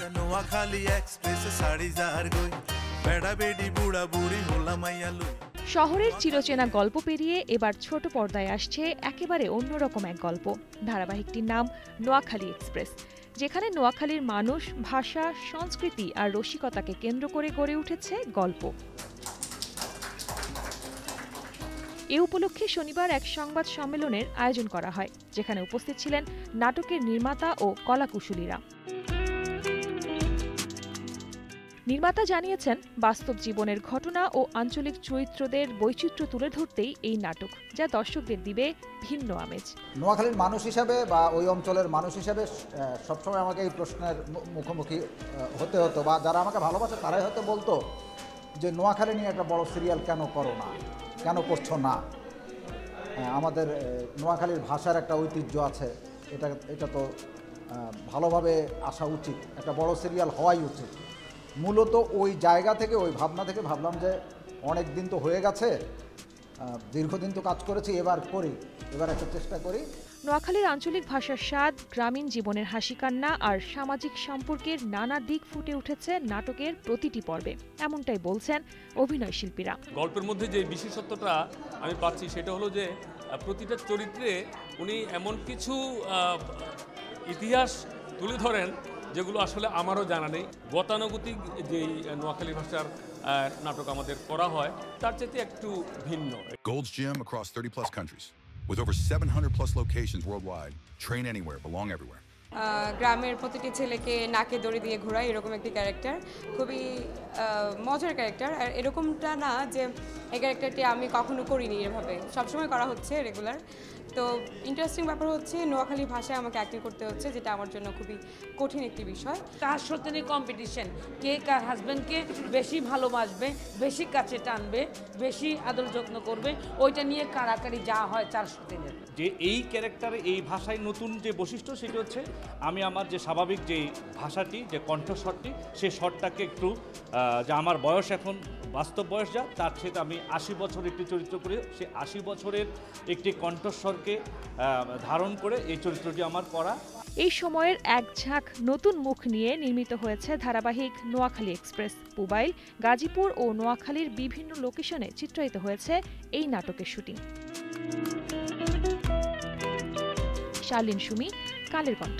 Noakhali express সাড়ি যার গই বেড়া বেডি বুড়া বুড়ি হলা মাইয়া লই। শহরের চিরচেনা গল্প পেরিয়ে এবার ছোট পর্দায় আসছে একেবারে অন্যরকম এক গল্প। ধারাবাহিকটির নাম নোয়াখালী এক্সপ্রেস, যেখানে নোয়াখালীর মানুষ, ভাষা, সংস্কৃতি আর রসিকতাকে কেন্দ্র করে গড়ে উঠেছে গল্প। এ উপলক্ষে শনিবার এক সংবাদ সম্মেলনের আয়োজন করা হয়, যেখানে উপস্থিত ছিলেন নাটকের নির্মাতা ও কলাকুশলীরা। নির্মাতা জানিয়েছেন, বাস্তব জীবনের ঘটনা ও আঞ্চলিক চরিত্রদের বৈচিত্র্য তুলে ধরতেই এই নাটক, যা দর্শকদের দিবে ভিন্ন আমেজ। নোয়াখালীর মানুষ হিসাবে বা ওই অঞ্চলের মানুষ হিসাবে সবসময় আমাকে এই প্রশ্নের মুখোমুখি হতে হতো, বা যারা আমাকে ভালোবাসে তারাই হয়তো বলতো যে নোয়াখালী নিয়ে একটা বড় সিরিয়াল কেন করো না, কেন করছো না। আমাদের নোয়াখালীর ভাষার একটা ঐতিহ্য আছে, এটা তো ভালোভাবে আসা উচিত, একটা বড় সিরিয়াল হওয়াই উচিত। মূলত ওই জায়গা থেকে, ওই ভাবনা থেকে ভাবলাম যে অনেক দিন তো হয়ে গেছে, দীর্ঘদিন তো কাজ করেছি, এবার একটা চেষ্টা করি। নোয়াখালীর আঞ্চলিক ভাষার স্বাদ, গ্রামীণ জীবনের হাসি কান্না আর সামাজিক সম্পর্কের নানা দিক ফুটে উঠেছে নাটকের প্রতিটি পর্বে, এমনটাই বলছেন অভিনয় শিল্পীরা। গল্পের মধ্যে যে বিশেষত্বটা আমি পাচ্ছি সেটা হলো যে প্রতিটা চরিত্রে উনি এমন কিছু ইতিহাস তুলে ধরেন যেগুলো আসলে আমারও জানা নেই। গতানুগতিক যেই নোয়াখালী ভাষার নাটক আমাদের করা হয় তার চাইতে একটু ভিন্ন। Gold's Gym across 30+ countries with over 700+ locations worldwide. Train anywhere, belong everywhere. গ্রামের প্রতিটি ছেলেকে নাকে দড়ি দিয়ে ঘোরায়, এরকম একটি ক্যারেক্টার, খুবই মজার ক্যারেক্টার। আর এরকমটা না যে এই ক্যারেক্টারটি আমি কখনো করিনি, এভাবে সবসময় করা হচ্ছে রেগুলার। তো ইন্টারেস্টিং ব্যাপার হচ্ছে নোয়াখালী ভাষায় আমাকে অ্যাক্টিং করতে হচ্ছে, যেটা আমার জন্য খুবই কঠিন একটি বিষয়। তার সাথে কম্পিটিশন, কে কার হাজব্যান্ডকে বেশি ভালোবাসবে, বেশি কাছে টানবে, বেশি আদর যত্ন করবে, ওইটা নিয়ে কারাকারি যা হয় তার সাথে। যে এই ক্যারেক্টারে এই ভাষায় নতুন যে বৈশিষ্ট্য সেটা হচ্ছে আমি আমার যে স্বাভাবিক যে ভাষাটি, যে কণ্ঠস্বরটি, সেই স্বরটাকে একটু যা আমার বয়স এখন বাস্তব বয়স যা তার সাথে আমি 80 বছর একটি চরিত্র করে সেই 80 বছরের একটি কণ্ঠস্বরকে ধারণ করে এই চরিত্রটি আমার করা। এই সময়ের এক ঝাঁক নতুন মুখ নিয়ে নির্মিত হয়েছে ধারাবাহিক নোয়াখালী এক্সপ্রেস। পুবাইল, গাজীপুর ও নোয়াখালীর বিভিন্ন লোকেশনে চিত্রায়িত হয়েছে এই নাটকের শুটিং। শার্লিন সুমি, কালের কণ্ঠ।